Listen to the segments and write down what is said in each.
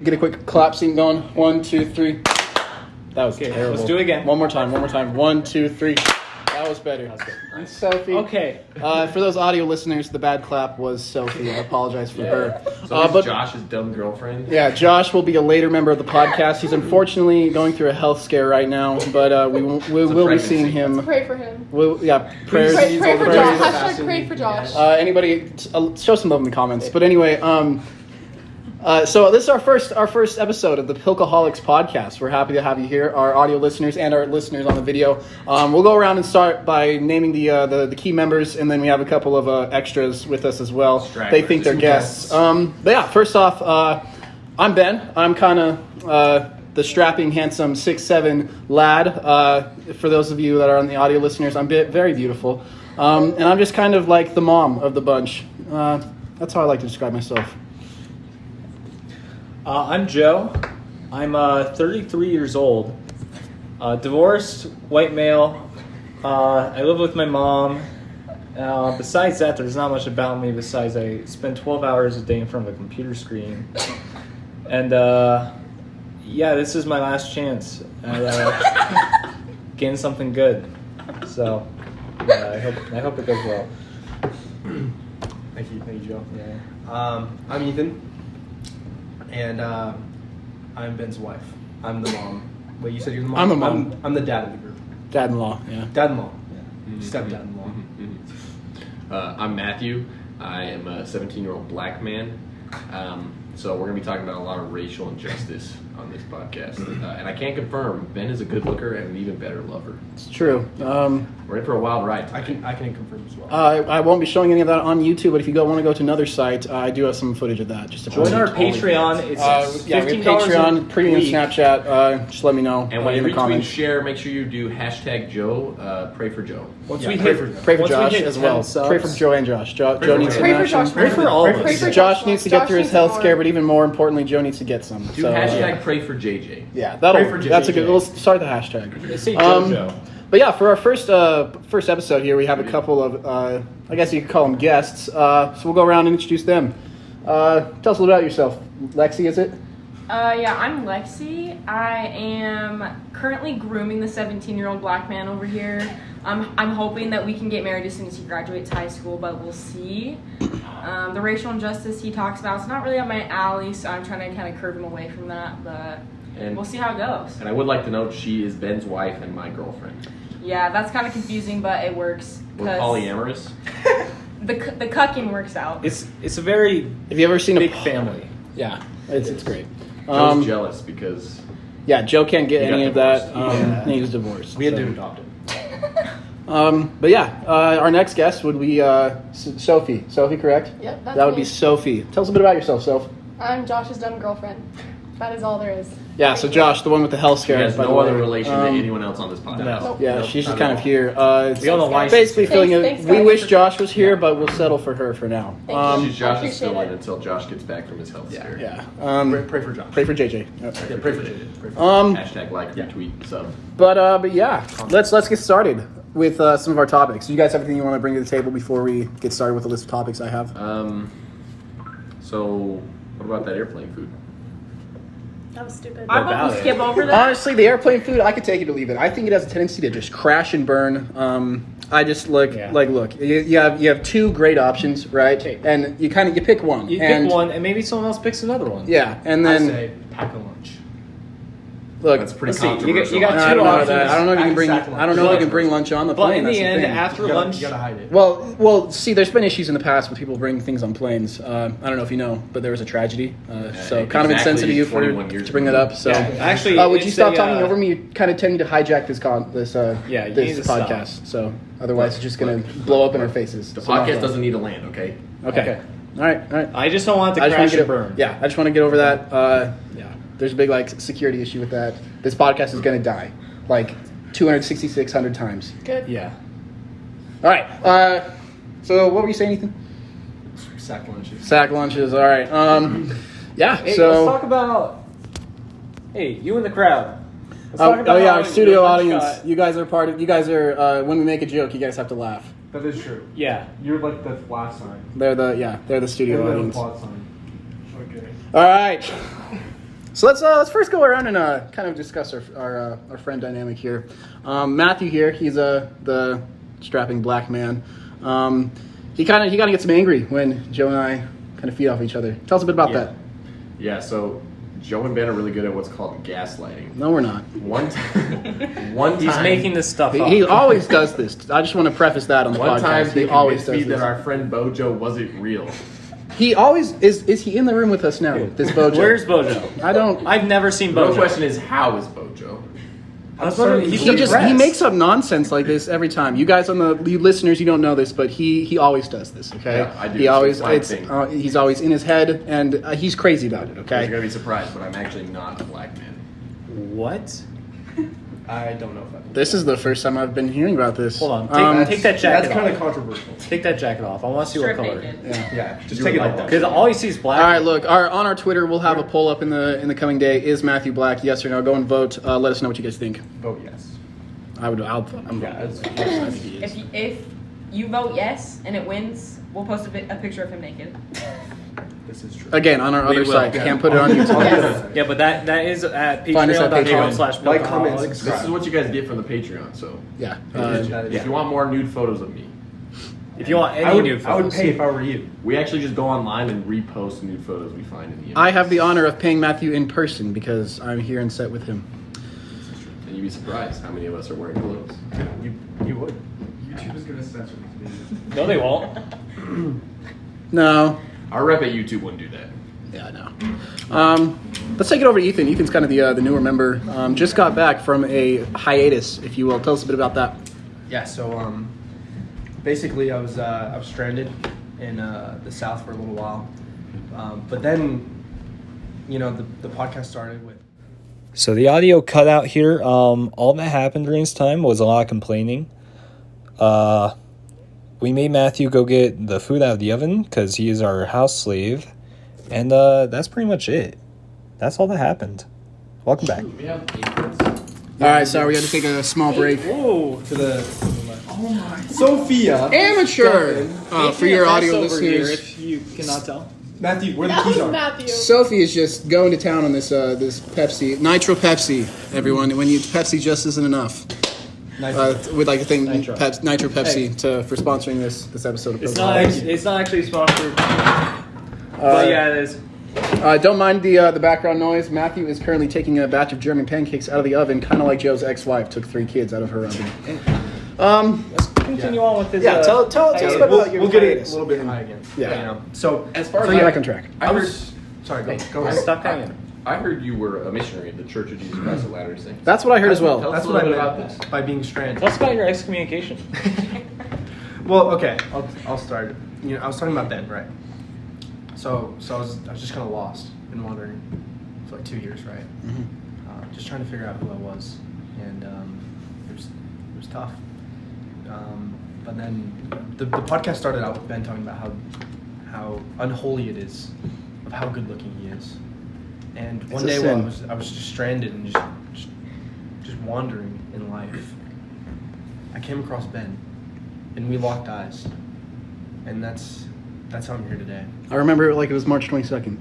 Get a quick clap scene going. 1, 2, 3. That was terrible. Let's do it again. One more time. 1, 2, 3. That was better. That was good. Nice. Sophie. Okay. For those audio listeners, the bad clap was Sophie. I apologize for her. So but Josh's dumb girlfriend. yeah, Josh will be a later member of the podcast. He's unfortunately going through a health scare right now, but we will be seeing him. Pray for him. Prayers. Pray for prayers. Josh. Hashtag pray for Josh. Anybody, show some love in the comments. But anyway, so this is our first episode of the Pilkaholics podcast. We're happy to have you here, our audio listeners and our listeners on the video. We'll go around and start by naming the key members, and then we have a couple of extras with us as well. They think they're guests. But yeah, first off, I'm Ben. I'm kind of the strapping, handsome 6'7" lad. For those of you that are on the audio listeners, I'm very beautiful, and I'm just kind of like the mom of the bunch. That's how I like to describe myself. I'm Joe. I'm 33 years old. Divorced, white male. I live with my mom. Besides that, there's not much about me besides I spend 12 hours a day in front of a computer screen. And yeah, this is my last chance at getting something good. So yeah, I hope it goes well. Thank you, Joe. Yeah. I'm Ethan, and I'm Ben's wife. I'm the mom. Wait, you said you're the mom? I'm the mom. I'm the dad of the group. Dad-in-law, yeah. Dad-in-law. Yeah. Mm-hmm. Step-dad-in-law. I'm Matthew. I am a 17-year-old black man. So we're going to be talking about a lot of racial injustice on this podcast. And I can confirm, Ben is a good looker and an even better lover. It's true. We're in for a wild ride I tonight. can confirm as well. I won't be showing any of that on YouTube, but if you want to go to another site, I do have some footage of that. Just to Join our Totally Patreon. It's yeah, we have $15 Patreon, a premium week. Snapchat. Just let me know And when in you the retweet and comments. share, make sure you do hashtag Joe, pray for Joe. Once Yeah, we pray hit, Pray for once we Josh hit as 10 well. subs, Pray for Joe and Josh. Joe for needs some Pray for action. Josh. Pray for all of Pray us. for Josh needs to get through his needs health more. scare, but even more importantly, Joe needs to get some. Do So, hashtag pray for JJ. yeah, Pray for that's a good. JJ. We'll start the hashtag. They say Um, JoJo. But yeah, for our first episode here, we have a couple of, I guess you could call them guests. So we'll go around and introduce them. Tell us a little about yourself. Lexi, is it? Yeah, I'm Lexi. I am currently grooming the 17-year-old black man over here. I'm hoping that we can get married as soon as he graduates high school, but we'll see. The racial injustice he talks about is not really up my alley, so I'm trying to kind of curve him away from that, but And, we'll see how it goes. and I would like to note she is Ben's wife and my girlfriend. Yeah, that's kind of confusing, but it works. We're 'cause polyamorous. the cucking works out. It's a very Have you ever seen big a family. Yeah, it's great. Joe's jealous because Yeah, Joe can't get He any got of that. divorced. And he was divorced. We had so. to adopt him. But yeah, our next guest would be Sophie. Sophie, correct? Yep, that's That would me. be Sophie. Tell us a bit about yourself, Soph. I'm Josh's dumb girlfriend. That is all there is. Yeah, so Josh, the one with the health she scare. has by the no other way. relation to anyone else on this podcast. No. Yeah, Nope, she's just not kind at of all. here. We don't know why. Basically feeling Thanks, we guys. wish Josh was here, but we'll settle for her for now. Thank you. She's Josh's Appreciate fill-in it. until Josh gets back from his health scare. Yeah. Pray for Josh. Pray for JJ. Yeah, pray for JJ. Pray for Hashtag like, retweet, sub. But yeah, let's get started with some of our topics. Do you guys have anything you want to bring to the table before we get started with the list of topics I have? So what about that airplane food? That was stupid. I vote about we it? skip over that. Honestly, the airplane food, I could take it or leave it. I think it has a tendency to just crash and burn. I just look. You have two great options, right? Okay. And you pick one. You and, pick one, and maybe someone else picks another one. Yeah, and I then say pack a lunch. look. That's pretty Let's see, you controversial. got I two don't know options. that. I don't know if you can bring. Sack lunch. I don't know if you can bring lunch on the But plane. in the that's end, thing. after You gotta, lunch, you gotta hide it. Well, see, there's been issues in the past with people bringing things on planes. I don't know if you know, but there was a tragedy. So kind of exactly insensitive of you 21 years to bring that ago. up. So, Yeah, actually, would you it's stop a, talking over me? You're kind of tending to hijack this Yeah, you need this to stop. podcast. So otherwise, it's just gonna blow up in our faces. The So not podcast fun. doesn't need to land, okay? Okay. All right. I just don't want it I to just want crash to get and burn. Yeah, I just want to get over that. Yeah, there's a big security issue with that. This podcast is gonna die 266 times. Good. Yeah. All right. So what were you saying, Ethan? Sack lunches. Sack lunches. All right. Yeah. Hey, so. let's talk about. Hey, you in the crowd. Let's talk about yeah, how our studio your lunch audience. got- You guys are part of. You guys are. When we make a joke, you guys have to laugh. That is true. Yeah. You're like the last sign. They're the studio You're the audience. plot sign. Okay. All right. So let's first go around and kind of discuss our friend dynamic here. Matthew here, he's the strapping black man. He kind of gets me angry when Joe and I kind of feed off each other. Tell us a bit about that. Yeah, so Joe and Ben are really good at what's called gaslighting. No, we're not. One time, He's making this stuff up. He always does this. I just want to preface that on the One podcast. time they He always convinced me does that this. our friend Bojo wasn't real. He always is. Is he in the room with us now? This Bojo. Where's Bojo? I don't. I've never seen The real Bojo. question is, how is Bojo? He's He makes up nonsense like this every time. You guys you listeners, you don't know this, but he always does this. Okay, Yeah, I do. He always It's a black he's always in his head, and he's crazy about it. You're Okay. gonna be surprised, but I'm actually not a black man. What? I don't know if I. This is the first time I've been hearing about this. Hold on. Take that jacket That's kind off. of controversial. Take that jacket off. I want to see what Strip color. naked. Yeah, just You take it would like off. that. Because all you see is black. All right, look. On our Twitter, we'll have a poll up in the coming day. Is Matthew black? Yes or no? Go and vote. Let us know what you guys think. Vote yes. I'm Yeah, voting. that's- I think he is. If you vote yes and it wins, we'll post a picture of him naked. This is true. Again, on our We other will. site. Yeah. Can't put it on YouTube. Yes. Yeah, but that is at Find us at patreon.com/Pilkaholics. Like, comment, This subscribe. is what you guys get from the Patreon. So Yeah. if you want more nude photos of me, If you want I any would, nude I would photos. pay if I were you. we actually just go online and repost nude photos we find in the I image. have the honor of paying Matthew in person because I'm here and set with him. And you'd be surprised how many of us are wearing clothes. You would. YouTube is gonna censor these videos. No, they won't. No. Our rep at YouTube wouldn't do that. Yeah, I know. Let's take it over to Ethan. Ethan's kind of the newer member. Just got back from a hiatus, if you will. Tell us a bit about that. Yeah. So basically, I was stranded in the South for a little while, but then, the podcast started with. So the audio cut out here. All that happened during this time was a lot of complaining. We made Matthew go get the food out of the oven because he is our house slave. And that's pretty much it. That's all that happened. Welcome back. We have aprons. All right, sorry, we had to take a small break. Whoa. To the Sophia. Amateur! For your audio listeners, if you cannot tell. Matthew, where the That keys was are. Matthew. Sophie is just going to town on this Pepsi. Nitro Pepsi, everyone. When you Pepsi just isn't enough. We'd like to thank Nitro. Nitro Pepsi for sponsoring this episode of It's Pilkaholics. not actually sponsored. But yeah, it is. Don't mind the background noise. Matthew is currently taking a batch of German pancakes out of the oven, kind of like Joe's ex-wife took 3 kids out of her oven. Let's continue on with this. Yeah, tell us about your We'll get it a hiatus. little bit high again. Yeah. So As far So as get I, back on track. I heard, sorry. Go I'm ahead. stuck hanging. I heard you were a missionary at the Church of Jesus Christ of Latter-day Saints. That's what I heard as well. Tell us That's a what I little meant bit about this. by being stranded. Tell us about your excommunication. Well, okay, I'll start. I was talking about Ben, right? So I was just kind of lost and wandering for like 2 years, right? Just trying to figure out who I was, and it was tough. But then the podcast started out with Ben talking about how unholy it is of how good looking he is, and one It's a day while sin. I was just stranded and just wandering in life, I came across Ben, and we locked eyes, and that's how I'm here today. I remember it like it was March 22nd.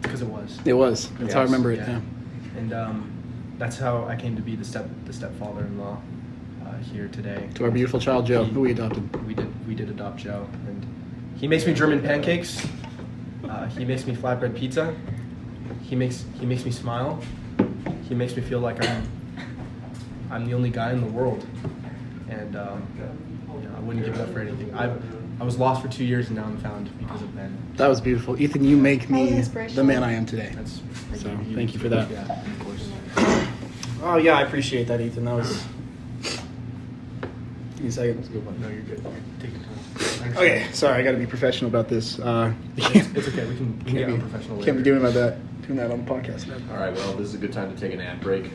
Because it was. It was. That's how I remember it. Yeah. And that's how I came to be the stepfather-in-law here today. To our beautiful child Joe, who we adopted. We did adopt Joe, and he makes me German pancakes. He makes me flatbread pizza. He makes me smile. He makes me feel like I'm the only guy in the world, and I wouldn't give it up for anything. I was lost for 2 years, and now I'm found because of Ben. That was beautiful. Ethan, you make That was me inspirational. the man I am today. That's So, thank you for that. Yeah, of course. Oh, yeah, I appreciate that, Ethan. That was... Give me a second. No, you're good. Take your time. I understand. Okay, sorry, I got to be professional about this. It's okay. We can get unprofessional later. Can't be doing that on the podcast. All right, well, this is a good time to take an ad break.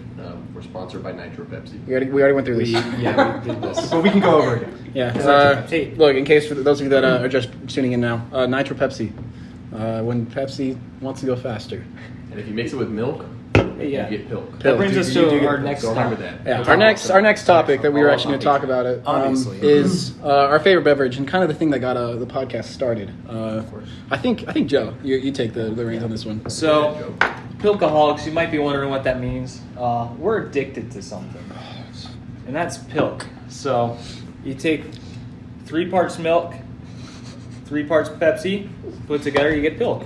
We're sponsored by Nitro Pepsi. We already went through this. Yeah, we did this. But we can go over again. Yeah. Hey. Look, in case for those of you that are just tuning in now, Nitro Pepsi. When Pepsi wants to go faster. And if you mix it with milk, Yeah. you get Pilk. That brings us You do to get our Pilk, next so remember topic. that. Yeah. Our next topic that we were actually going to talk about it Obviously. is our favorite beverage and kind of the thing that got the podcast started. Of course. I think Joe, you take the reins on this one. So, Pilkaholics, you might be wondering what that means. We're addicted to something, and that's Pilk. So you take 3 parts milk, 3 parts Pepsi, put it together, you get Pilk.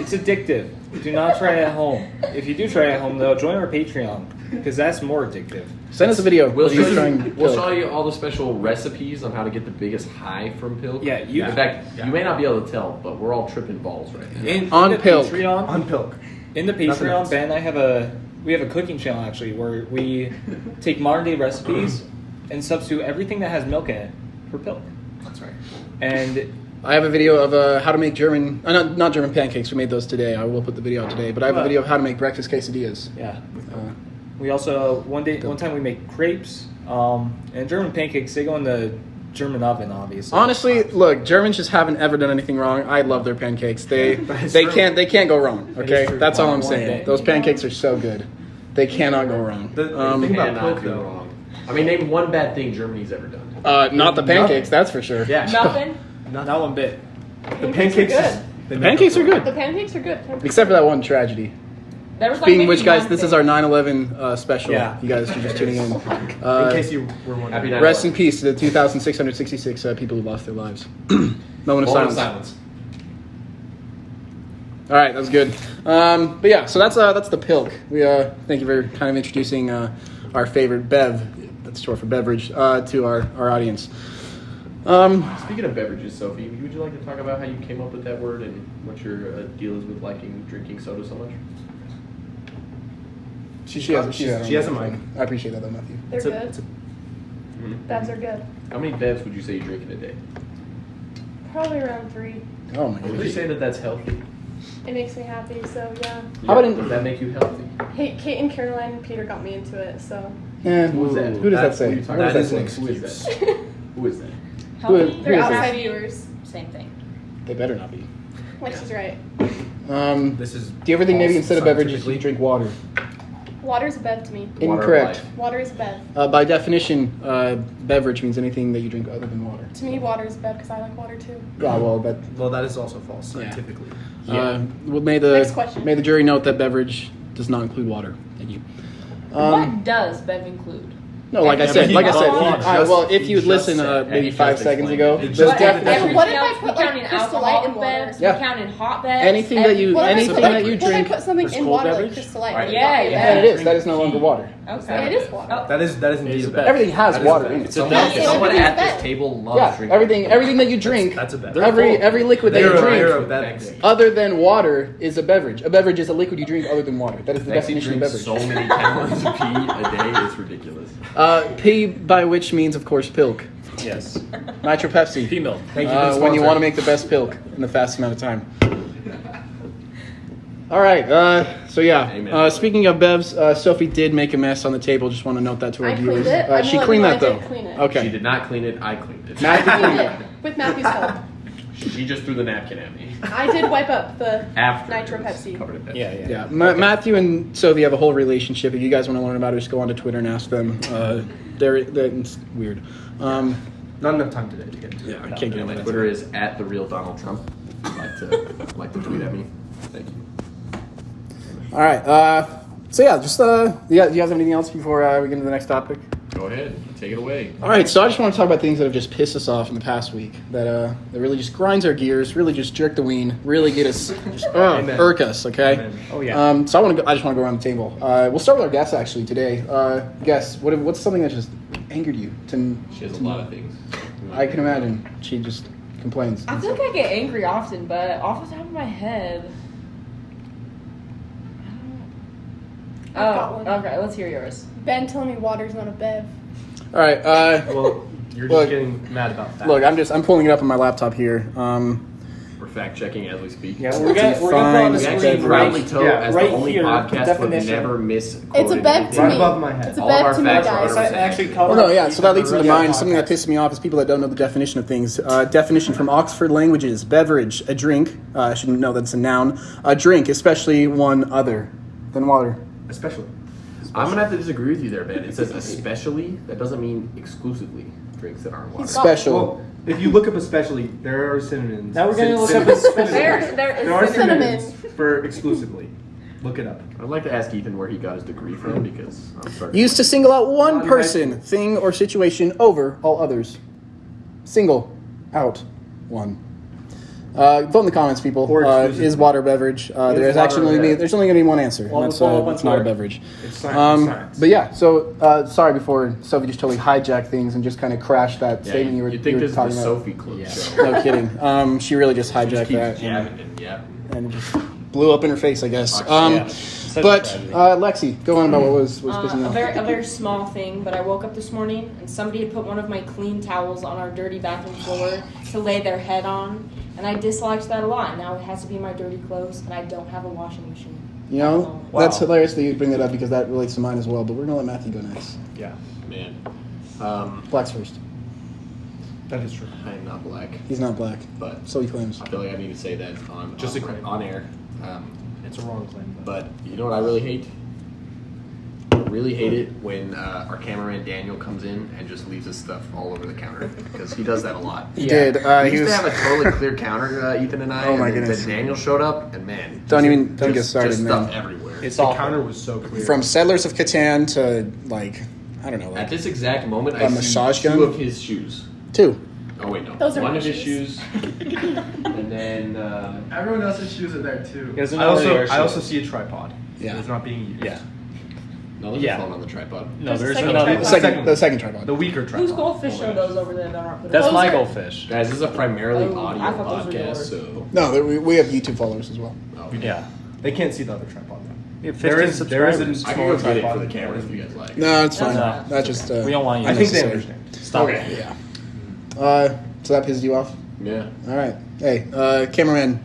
It's addictive. Do not try it at home. If you do try it at home, though, join our Patreon, because that's more addictive. Send us a video. We'll of you trying we'll Pilk. show you all the special recipes on how to get the biggest high from Pilk. Yeah, In fact, you may not be able to tell, but we're all tripping balls right now. On the Pilk. Patreon, On Pilk. in the Nothing Patreon, else. Ben and I have a cooking channel actually where we take modern day recipes and substitute everything that has milk in it for Pilk. That's right. And I have a video of how to make German, not German pancakes. We made those today. I will put the video out today. But I have a video of how to make breakfast quesadillas. yeah, we also one time we make crepes. And German pancakes, they go in the German oven, obviously. Honestly, look, Germans just haven't ever done anything wrong. I love their pancakes. They true. can't go wrong. That is Okay, true. that's all I'm One saying. day. Those pancakes are so good. They cannot go wrong. The thing about Cannot Pilk, go though, wrong. I mean, name one bad thing Germany's ever done. Not the pancakes, that's for sure. Yeah. Nothing. Not one bit. the pancakes, are just- good. they The make pancakes up are for it. good. The pancakes are good. Except for that one tragedy. There was like Speaking of maybe which, guys, one this is thing. our 9/11 special. Yeah. You guys are just tuning in. In case you were wondering. Happy night. Rest in peace to the 2,666 people who lost their lives. Moment of silence. All right, that was good. But yeah, so that's the Pilk. We thank you for kind of introducing our favorite bev, that's short for beverage, to our audience. Speaking of beverages, Sophie, would you like to talk about how you came up with that word and what your deal is with drinking soda so much? She has a mic. I appreciate that, though, Matthew. They're It's a- good. it's a- Bevs are good. How many bevs would you say you drink in a day? Probably around 3. Oh my Would you goodness. say that that's healthy? It makes me happy, so yeah. How about in- Does that make you healthy? Hey, Kate and Caroline and Peter got me into it, so. Who is that? Who does that That's say? what you're talking What about. does that That's say? an Who is that? Who is that? Healthy. Who They're is outside this? viewers. Same thing. They better not be. Like she's right. This is. Do you ever think maybe false instead of beverages scientifically. you drink water? Water's a bev to me. Water of Incorrect. life. Water is a bev. By definition, beverage means anything that you drink other than water. To me, water is a bev because I like water too. Well, Well, that is also false Yeah. scientifically. may Next question. the jury note that beverage does not include water. Thank you. What does Bev include? No, like I Yeah, said, but like I he said. just- All right, well, if he you would just listen, said- maybe he 5 just seconds explained ago, it. He there's just def- did it. And what if I We put like counting Crystal Light in alcoholic water? bevs. Yeah. We counting hot bevs. Anything that you- everything. What if I anything put, that like, you what if I drink put something is in cold water like beverage? Crystal Light? Right. Would it Yeah, not be a yeah. Yeah, bev? it is. That is no longer water. Okay. It is water. Oh. That is indeed It's a a bet. Everything has That is water a in bet. it. Someone, Yeah, so someone everything's at this bad. table loves Yeah, drinking. everything that you drink, That's a bet. every liquid that you They're drink, a bet. other than water, is a beverage. A beverage is a liquid you drink other than water. That is the Maxie definition of drinks beverage. so many gallons of pee a day, it's ridiculous. P by which means, of course, Pilk. Yes. Nitro Pepsi. Pea milk. Thank you for the When you sponsor. want to make the best Pilk in the fastest amount of time. All right. So yeah. Amen. Speaking of bevs, Sophie did make a mess on the table. Just want to note that to our I viewers. cleaned it. I'm She gonna cleaned let that you though. know I did clean it. Okay. She did not clean it, I cleaned it. Matthew I cleaned did it. with Matthew's help. She just threw the napkin at me. I did wipe up the After Nitro it was Pepsi. covered in Pepsi. Yeah. Yeah, Matthew and Sophie have a whole relationship. If you guys want to learn about it, just go onto Twitter and ask them. It's weird. Not enough time today to get into Yeah, it. I can't get Yeah, into my that. Twitter is @TheRealDonaldTrump. Like to tweet at me. Thank you. All right. So yeah, just do you guys have anything else before we get into the next topic? Go ahead, take it away. All right. So I just want to talk about things that have just pissed us off in the past week. That really just grinds our gears. Really just jerk the ween. Really get us, just Amen. irk us. Okay. Amen. Oh yeah. So I just want to go around the table. We'll start with our guest actually today. Guest, what's something that just angered you? She has a lot of things. I can imagine. She just complains. I feel like I get angry often, but off the top of my head. I I've got don't one. know. Oh, okay, let's hear yours. Ben telling me water's not a bev. All right. Well, you're just Look. getting mad about that. Look, I'm pulling it up on my laptop here. We're fact checking as we speak. Yeah, we're gonna put on the We Fine. actually screen proudly right, toe yeah, as right the only here, podcast would definition. never miss. It's a bev to Right me. above my head. It's a All of bev our to me, facts are guys. It's actually covered. Well, no, yeah. So that leads into Yeah, mind. Something that podcast. pisses me off is people that don't know the definition of things. Definition from Oxford Languages: beverage, a drink. I shouldn't know that's a noun. A drink, especially one other than water. Especially. I'm gonna have to disagree with you there, Ben. It says especially. That doesn't mean exclusively. drinks that aren't water. Special. Well, if you look up especially, there are synonyms. Now we're gonna look up Synonyms. There is There are Cinnamon. synonyms for exclusively. Look it up. I'd like to ask Ethan where he got his degree from because I'm starting. Used to single out one Non-high person, school. thing, or situation over all others. Single out one. Vote in the comments, people. Or exclusively. Is water a beverage? There's water actually a only beverage? there's only going to be one answer. Well, and that's we'll follow up on it's not a Twitter. beverage. It's science. But yeah, so sorry before Sophie just totally hijacked things and just kind of crashed that Yeah, statement you were, you'd think you were this is the talking about. Sophie Club show. No kidding. She really just She hijacked just that keeps jabbing and yapping. and it just blew up in her face, I guess. Yeah. Such a But tragedy. Lexi, go on about what was pissing you A off. very small thing, but I woke up this morning and somebody had put one of my clean towels on our dirty bathroom floor to lay their head on, and I disliked that a lot. Now it has to be my dirty clothes, and I don't have a washing machine. You know, Wow. that's hilarious that you bring that up because that relates to mine as well. But we're gonna let Matthew go next. Yeah, Man, Black's first. that is true. I am not black, He's not black, but so he claims. I feel like I need to say that Just a claim. on air. It's a wrong claim. But you know what I really hate? I really hate it when our cameraman Daniel comes in and just leaves his stuff all over the counter because he does that a lot. He did. We He used was. to have a totally clear counter, Ethan and I. Oh my and then goodness. Daniel showed up, and man, Don't just get started, just man. Stuff everywhere. It's The all counter was so clear. From Settlers of Catan to like, I don't know, At like this exact moment, A I see massage two gun? of his shoes. two. Oh wait, no. Those are one my of his shoes. shoes, and then Everyone else's shoes are there too. He doesn't I know where also yours I also is. see a tripod. Yeah. It's not being used. Yeah. no, there's Yeah. a phone on the tripod. No, There's a there's second another tripod. one. The second tripod. The weaker tripod. Whose goldfish are those over there that aren't put That's up? my Those are- goldfish. Guys, this is a primarily Oh, audio I thought those were podcast, yours. so No, we have YouTube followers as well. oh, Yeah. They can't see the other tripod though. We have There 15 is subscribers. I can go get it tripod. for the camera if you guys like. No, it's fine. No. That just We don't want you. I think they unnecessary. understand. Stop. Okay. Yeah. So that pisses you off? Yeah. All right. Hey, cameraman,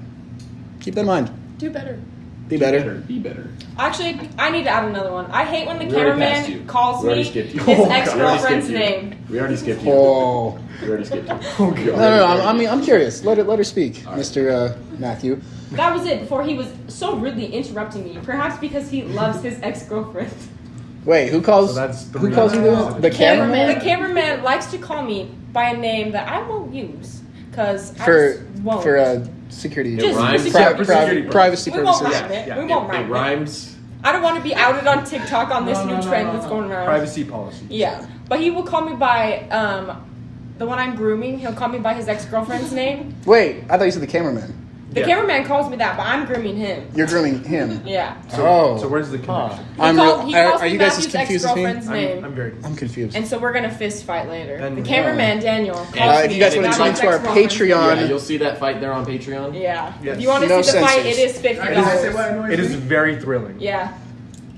keep that in mind. Do better. Be better. Be better. Actually, I need to add another one. I hate when the We already passed you. cameraman calls We already me skipped you. his Oh, God. ex-girlfriend's We already skipped you. name. We already skipped you. Oh. We already skipped you. No. I'm curious. Let her speak, All right. Mr. Matthew. That was it before he was so rudely interrupting me. Perhaps because he loves his ex-girlfriend. Wait, who calls? So that's the who real- calls you the cameraman? The cameraman likes to call me by a name that I won't use because I For just won't. security. Just rhymes. for security For security purposes. privacy We won't purposes. rhyme it. Yeah, We yeah. won't It rhyme it. rhymes. I don't want to be outed on TikTok on this new trend that's going around. Privacy policy. Yeah, but he will call me by the one I'm grooming. He'll call me by his ex-girlfriend's name. Wait, I thought you said the cameraman. The Yeah. cameraman calls me that, but I'm grooming him. You're grooming him. Yeah. So where's the connection? He I'm called- real- he are- calls are me you guys as Matthew's confused as me? ex-girlfriend's name. I'm very. I'm confused. And so we're gonna fist fight later. Then- The cameraman Daniel calls And me if you guys want about to his join to our ex-girlfriend's name. Patreon, Yeah, you'll see that fight there on Patreon. Yeah. Yes. If you want to No see the fight, censors. it is $50. Can I say what annoys It is me? very thrilling. Yeah.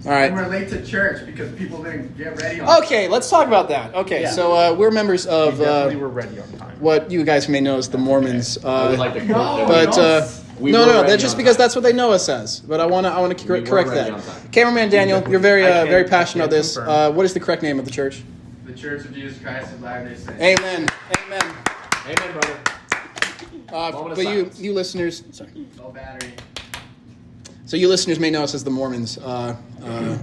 all right. And we're late to church because people didn't get ready on Okay, let's talk about that. Okay, Yeah. so we're members We of definitely were ready on time. what you guys may know as the Mormons. I would like to No, correct But We no, were no, ready that's just on because time. that's what they know us as. But I want to We were correct ready that. on time. Cameraman Daniel, you're very I very can't- passionate I about this. can't confirm. What is the correct name of the church? the Church of Jesus Christ of Latter-day Saints. Amen. Amen. Amen, brother. Moment of But silence. you listeners, sorry. No battery. So you listeners may know us as the Mormons,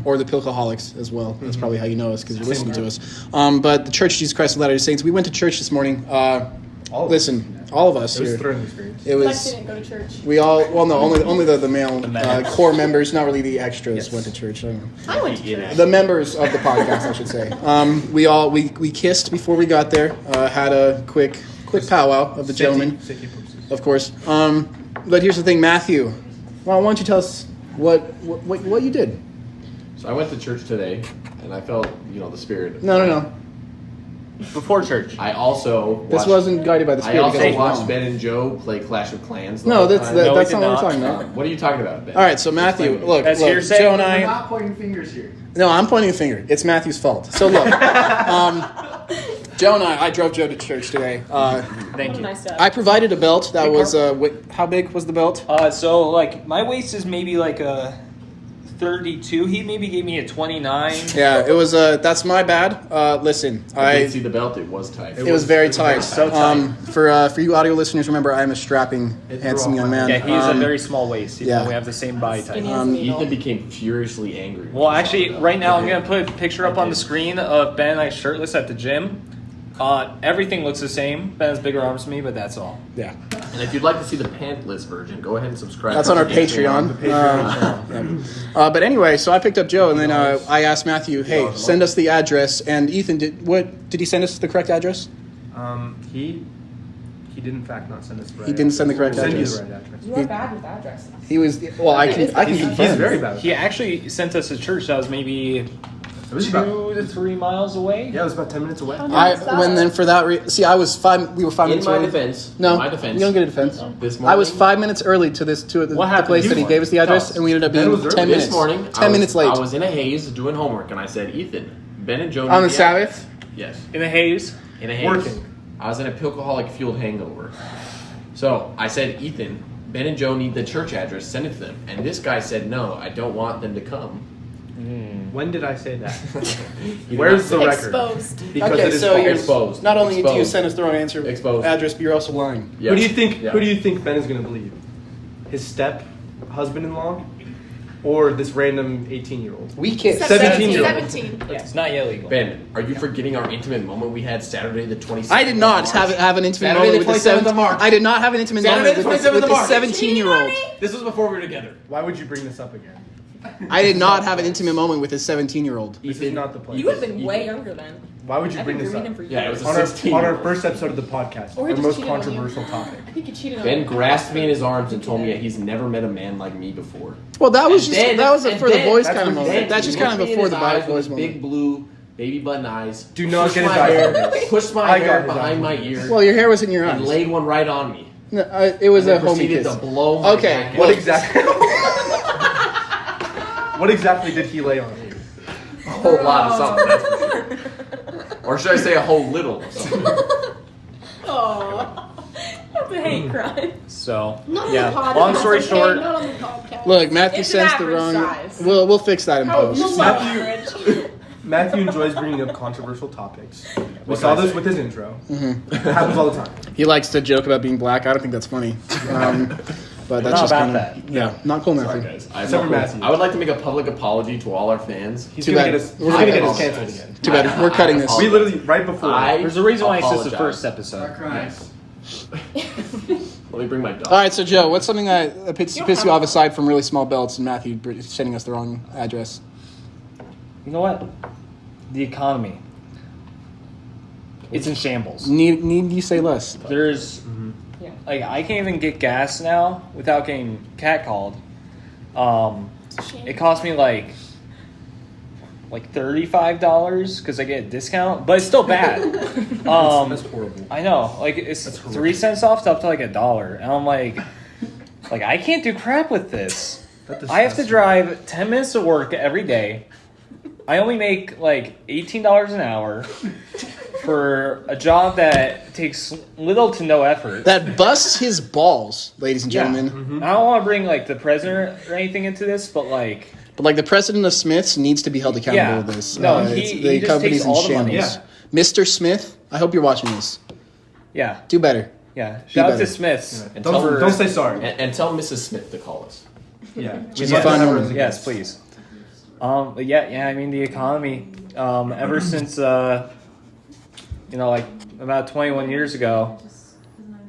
or the Pilkaholics as well. That's probably how you know us because you're listening to us. But the Church of Jesus Christ of Latter-day Saints. We went to church this morning. All of Listen, all of us It was a here. thrilling experience. It Lex was. didn't go to church. We all. Well, no, only the male members. core members, not really the extras, Yes. went to church. I don't know. I went to church. The members of the podcast, I should say. We kissed before we got there. Had a quick powwow of the gentlemen, Safety purposes. of course. But here's the thing, Matthew. Well, why don't you tell us what you did? So I went to church today, and I felt, the spirit. No. Before church. I also This watched, wasn't guided by the I spirit. also because it was watched wrong. Ben and Joe play Clash of Clans. the No, whole that's time. No, that's we not did what we're talking not. about. What are you talking about, Ben? All right, so Matthew, Explain it. look, That's hearsay. Joe and We're I. not pointing fingers here. No, I'm pointing a finger. It's Matthew's fault. So look, Joe and I drove Joe to church today. Thank What a you. nice dad. I provided a belt that was how big was the belt? So like my waist is maybe like a 32. He maybe gave me a 29. Yeah, it was. That's my bad. Listen, I didn't see the belt. It was tight. it was very tight. so tight. For you audio listeners, remember I am a strapping, It handsome threw young off my- man. Yeah, he's a very small waist. Even yeah. though we have the same body type. Skinny as a needle. Ethan became furiously angry. when Well, he saw actually, the belt. right now I'm gonna put a picture up I on the did. screen of Ben and I shirtless at the gym. Everything looks the same. Ben has bigger arms than me, but that's all. Yeah. And if you'd like to see the pantless version, go ahead and subscribe. That's to on our the Patreon. But anyway, so I picked up Joe, and then I asked Matthew, "Hey, send us the address." And Ethan did he send us the correct address? He did in fact not send us the right. He didn't send the correct Send you address. the right address. You are bad with addresses. He was I can confirm. He's very bad. He actually sent us to church that was maybe It was about, 2 to 3 miles away. yeah, it was about 10 minutes away. We were 5 In minutes my early. defense, No, in my defense, you don't get a defense. this morning, I was 5 minutes early to the What happened place this that he morning? gave us the address, Tell us. and we ended up Ben being was 10 early. minutes. This morning, 10 minutes late. I was in a haze doing homework, and I said, "Ethan, Ben and Joe On need the the Sabbath? address." Yes, In the haze. in a haze. Working. I was in a Pilkaholic fueled hangover. So I said, "Ethan, Ben and Joe need the church address. Send it to them." And this guy said, "No, I don't want them to come." When did I say that? He did Where's not the say- record? Exposed. Because Okay, it is so false. you're Exposed. Not only do you Exposed. send us the wrong answer Exposed. address, but you're also lying. Yes. Who do you think? Yeah. Who do you think Ben is going to believe? His step husband-in-law, or this random 18-year-old? We kissed. 17-year-old. 17. Yeah, it's not yet legal. Ben, are you forgetting our intimate moment we had Saturday the 27th? I did not have an intimate Saturday moment the with the 27th of March. I did not have an intimate Saturday moment the with 27th of the March. 17-year-old. This was before we were together. Why would you bring this up again? I did not have an intimate moment with his 17-year-old. This is not the place. You have been way younger then. Why would you I've bring been this grooming up? him for Yeah, it years. was a 16. On our first episode of the podcast, Or he our just most cheated on you. controversial topic. I think you cheated on Ben me. grasped me in his arms and told me that he's never met a man like me before. Well, that was And just then- that was and for the then- boys that's kind of what he moment. said. That's just He kind of looked me in before his the eyes with boys his moment. big blue baby button eyes. Do not pushed get his my eyes hair, on this. pushed my I hair got his behind eyes my on ear, Well, your hair was in your and eyes. laid one right on me. No, it was And a then homie proceeded kiss. to blow my Okay, back What out. exactly? What exactly did he lay on you? A whole lot of something, that's for sure. Or should I say a whole little of something? Aww. That's a hate crime. So, Not on yeah. the podcast. Long story okay? short, Not on the podcast. Look, Matthew It's an sends the average wrong. size. We'll fix that in post. Below average. Matthew enjoys bringing up controversial topics. We What saw can I this say? with his intro. Mm-hmm. It happens all the time. He likes to joke about being black. I don't think that's funny. But that's Not just about kind that. of yeah, not cool, Sorry, Matthew. guys. Except for Matthew. I would like to make a public apology to all our fans. He's Too gonna bad. get us. We're He's gonna gonna get get us us canceled again. Too bad. We're cutting this. We literally right before. there's a reason why it's just the apologize. first episode. Start crying. Let me bring my dog. All right, so Joe, what's something that pissed you off aside from really small belts and Matthew sending us the wrong address? You know what? The economy. It's in shambles. Need you say less? There's, like, I can't even get gas now without getting catcalled. It cost me like $35 because I get a discount, but it's still bad. That's horrible. I know, like it's That's 3 cents off to up to like $1, and I'm like I can't do crap with this. I have to drive 10 minutes to work every day. I only make like $18 an hour for a job that takes little to no effort. That busts his balls, ladies and gentlemen. Mm-hmm. I don't want to bring like the president or anything into this, but like, But like the president of Smith's needs to be held accountable Yeah. with this. No, It's- he just takes all the money. Yeah. Mr. Smith, I hope you're watching this. yeah, Do better. yeah. Shout out better. to Smiths. And Don't, tell, don't say sorry. and tell Mrs. Smith to call us. Yeah. She's a fun woman. Yes, please. But yeah. I mean, the economy. Ever since like about 21 years ago,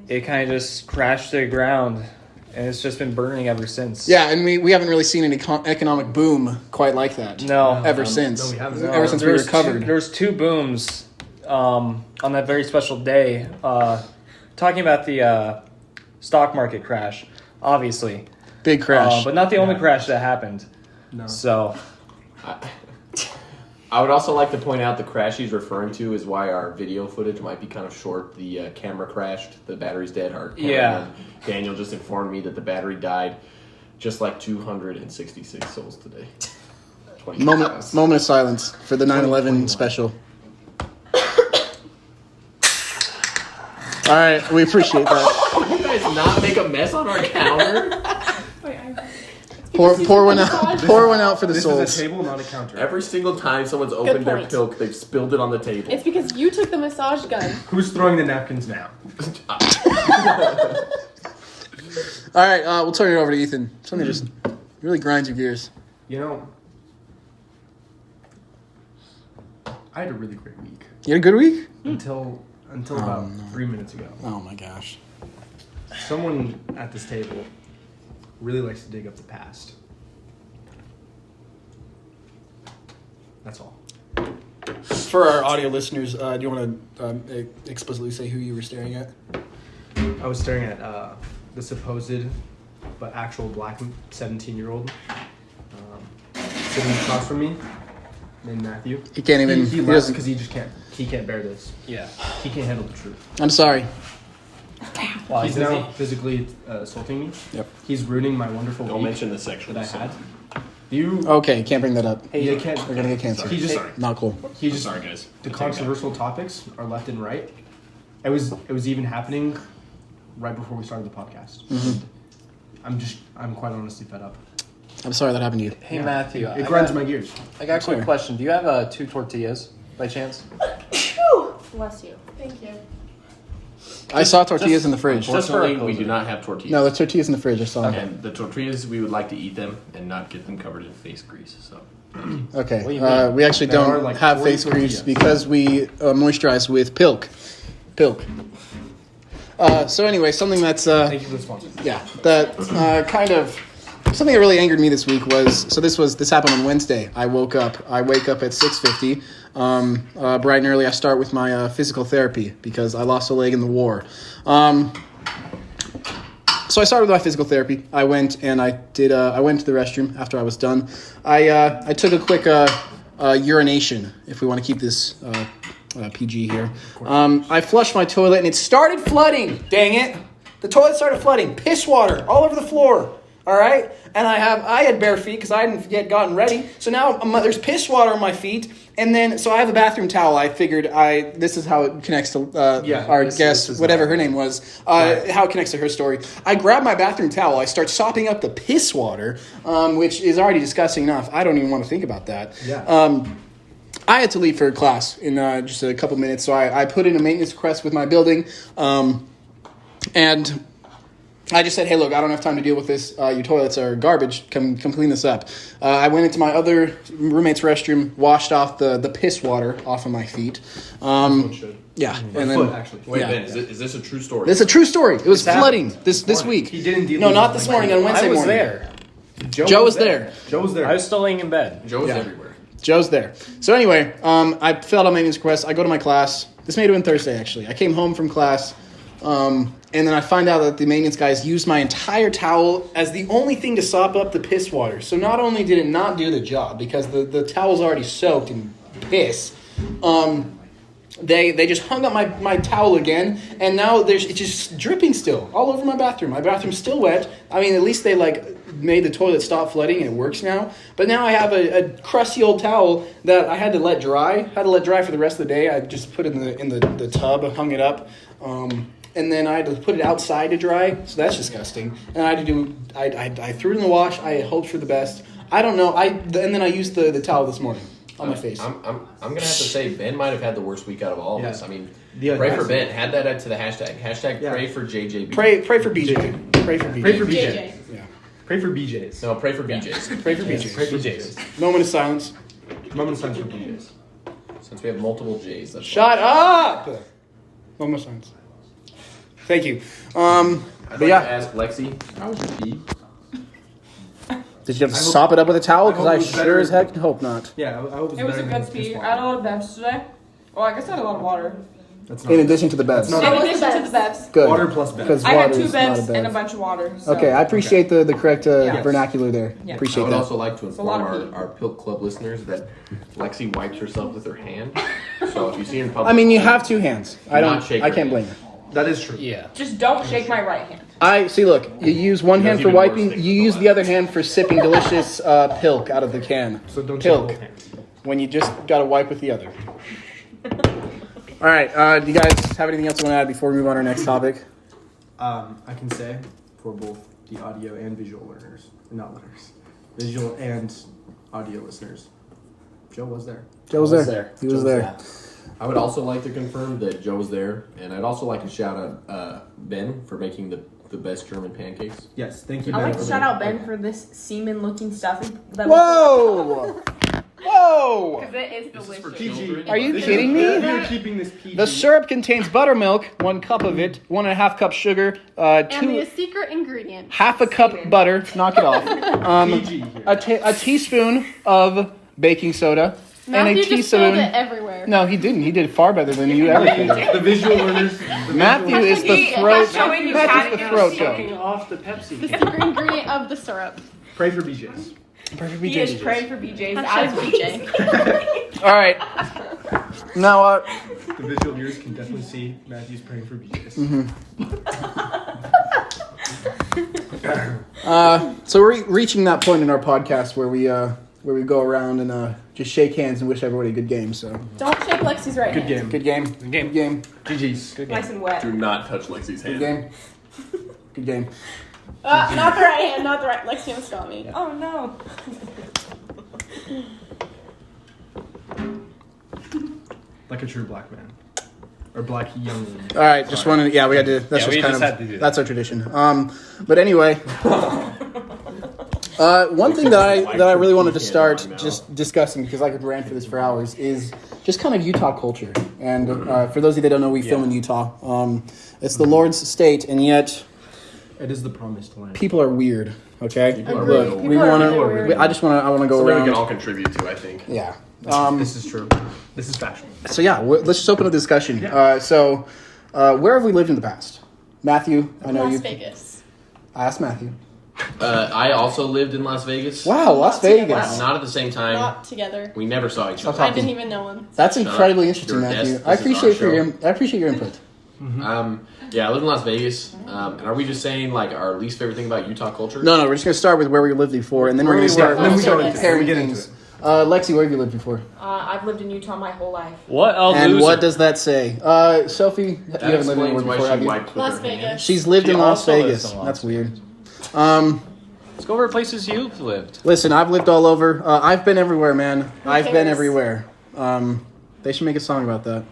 it kind of just crashed to the ground, and it's just been burning ever since. Yeah, and we haven't really seen an economic boom quite like that. No. Ever since. no, we haven't. Ever since we There's recovered. There's 2 booms on that very special day. Talking about the stock market crash, obviously, Big crash. but not the only crash that happened. No. So I would also like to point out the crash he's referring to is why our video footage might be kind of short. The camera crashed. The battery's dead. Our cameraman, Daniel just informed me that the battery died just like 266 souls today. 20 moment of silence for the 9/11 special. All right, we appreciate that. You guys not make a mess on our counter? Pour one out. Pour one out for the This souls. is a table, not a counter. Every single time someone's opened their point. pilk, they've spilled it on the table. It's because you took the massage gun. Who's throwing the napkins now? All right, we'll turn it over to Ethan. Something just really grinds your gears. You know, I had a really great week. You had a good week? until about 3 minutes ago. Oh my gosh. Someone at this table really likes to dig up the past. That's all. For our audio listeners, do you want to explicitly say who you were staring at? I was staring at the supposed but actual black 17-year-old sitting across from me, named Matthew. He can't even. He left doesn't. because he can't bear this. Yeah. He can't handle the truth. I'm sorry. Why He's does now he? physically assaulting me. Yep. He's ruining my wonderful Don't week mention the sexual that I had. assault. You. Okay, can't bring that up. Hey, can't. We're gonna get canceled. He just. Sorry. Not cool. He just. Sorry, guys. The I'll take it back. controversial topics are left and right. It was even happening right before we started the podcast. I'm quite honestly fed up. I'm sorry that happened to you. Hey, Matthew. It grinds my gears. I got a quick question. Do you have 2 tortillas by chance? Bless you. Thank you. I saw tortillas in the fridge. Just for Unfortunately, a we cozy. do not have tortillas. No, the tortillas in the fridge. I saw them. And the tortillas, we would like to eat them and not get them covered in face grease. So, Okay. What do you mean? We actually There are, don't like, have 40 face grease tortillas. because we moisturize with Pilk. So anyway, something that's Thank you for the sponsor. yeah, that kind of something that really angered me this week was this happened on Wednesday. I wake up at 6:50. Bright and early, I start with my physical therapy because I lost a leg in the war. So I started with my physical therapy. I went and I went to the restroom after I was done. I took a quick urination, if we want to keep this PG here. I flushed my toilet and it started flooding. Dang it! The toilet started flooding. Piss water all over the floor. All right, and I had bare feet because I hadn't yet gotten ready. So now there's piss water on my feet, and then so I have a bathroom towel. I figured this is how it connects to our this guest, is whatever how- her name was. Right. How it connects to her story. I grab my bathroom towel. I start sopping up the piss water, which is already disgusting enough. I don't even want to think about that. Yeah. I had to leave for class in just a couple minutes, so I put in a maintenance request with my building, and I just said, hey, look, I don't have time to deal with this. Your toilets are garbage. Come clean this up. I went into my other roommate's restroom, washed off the piss water off of my feet. One should. Yeah, Or and foot, then actually. wait, Yeah. Ben, is this a true story? this is a true story. It was happened flooding this morning. week. He didn't deal No, with not it this like morning. that. On Wednesday I was morning. there. Joe was there. Joe was there. I was still laying in bed. Joe's Yeah. everywhere. Joe's there. So anyway, I filled out my maintenance request. I go to my class. This may have been Thursday, actually. I came home from class, and then I find out that the maintenance guys used my entire towel as the only thing to sop up the piss water. So not only did it not do the job, because the towel's already soaked in piss, they just hung up my towel again, and now it's just dripping still all over my bathroom. My bathroom's still wet. I mean, at least they made the toilet stop flooding and it works now. But now I have a crusty old towel that I had to let dry. For the rest of the day. I just put it in the tub, hung it up, and then I had to put it outside to dry. So that's disgusting. And I threw it in the wash. I hoped for the best. I don't know. And then I used the towel this morning on my face. I'm gonna have to say Ben might have had the worst week out of all of Yeah. us. I mean, The pray for audacity. Ben. Add that to the hashtag. Hashtag Yeah. pray for JJB. Pray for BJ. Pray for BJ. Pray for BJ. JJ. Yeah. Pray for BJ's. No, pray for BJ's. Pray for BJ. Pray for BJ's. Moment of silence. Moment of silence for BJ's. Since we have multiple J's. That's Shut up! Moment of silence. Thank you. I'd But like yeah. to ask Lexi, how was your pee? Did you have to sop it up with a towel? Because I I hope it's sure better. as heck hope not. Yeah, I hope It was a better than good piss speed. water. I had a lot of bevs today. Well, I guess I had a lot of water. That's In addition to the bevs. not- In What was addition the to the bevs. Good. Water plus bevs. Because I had water 2 is not a bevs and a bev. bunch of water. So. Okay, I appreciate the correct Yeah. vernacular there. Yeah. I Appreciate would that. also like to a lot inform of pee. our Pilk Club listeners that Lexi wipes herself with her hand. So if you see her in public, I mean, you have 2 hands. I Not don't. shake I her can't hand. blame you. That is true. Yeah. Just don't shake my right hand. I see. Look, you use one She hand does for even worse wiping. things You with use the the other hand for sipping delicious Pilk out of the can. So don't shake Pilk. both hands. When you just gotta wipe with the other. All right. Do you guys have anything else you want to add before we move on to our next topic? I can say for both the audio and visual learners, not learners, visual and audio listeners, Joe was there. Joe was there. He was Joe there. I would also like to confirm that Joe was there, and I'd also like to shout out Ben for making the best German pancakes. Yes, thank you. I'd Ben, like to for shout being- out Ben for this semen-looking stuff that Whoa! Whoa! Because it is This is for delicious. children. Are you This is- kidding me? You're keeping this PG. The syrup contains buttermilk, 1 cup of it, 1.5 cup sugar, And the two, secret ingredient. half a cup butter. Knock it off. PG here. A teaspoon of baking soda, and a Matthew just spilled teaspoon. it everywhere. No, he didn't. He did far better than you ever could. The visual learners. Matthew is the He- throat. showing you Matthew's the how to throat do goat. Sucking off the Pepsi. The secret ingredient of the syrup. Pray for BJ's. Perfect He is BJ's. praying for BJ's Hashtag as BJ. All right. Now, The visual viewers can definitely see Matthew's praying for BJ's. so we're reaching that point in our podcast where we go around and just shake hands and wish everybody a good game. So Don't shake Lexi's right Good hand. game. good game. Good game. Good game. GG's. Good game. nice and wet. Do not touch Lexi's Good hand. game. Good game. Not the right hand, not the right. Lexi almost got me. Oh no. Like a true black man. Or black young man. All right, just wanted. Yeah, we had to. That's Yeah, we just kind just of. had to do that. That's our tradition. But anyway, one thing that I really wanted to start just discussing, because I could rant for this for hours, is just kind of Utah culture. And for those of you that don't know, we film in Utah. It's the Lord's state, and yet It is the promised land. people are weird. Okay, People are look, really we People are want really weird. to. I just want to. I want to go Something we around. can all contribute to, I think. Yeah. This is true. This is factual. So yeah, let's just open a discussion. Where have we lived in the past? Matthew, I know Las you. Vegas. I asked Matthew. I also lived in Las Vegas. Wow, Las Vegas. Not at the same time. Not together. We never saw each Stop other. I talking. didn't even know him. That's Shut incredibly up. interesting, Your Matthew. guest. I This is appreciate our your I appreciate your input. Yeah, I lived in Las Vegas. And are we just saying like our least favorite thing about Utah culture? No, we're just gonna start with where we lived before, and then we're gonna start. Then we go into it. comparing We get into things. it. Lexi, where have you lived before? I've lived in Utah my whole life. What a And loser. what does that say? Sophie, you That haven't lived explains anywhere why before, she have you? wiped with Las her hand. Vegas. She's lived She in Las also lives Vegas. in Las That's Vegas. weird. Let's go over places you've lived. Listen, I've lived all over. I've been everywhere, man. I've been cares? everywhere. They should make a song about that.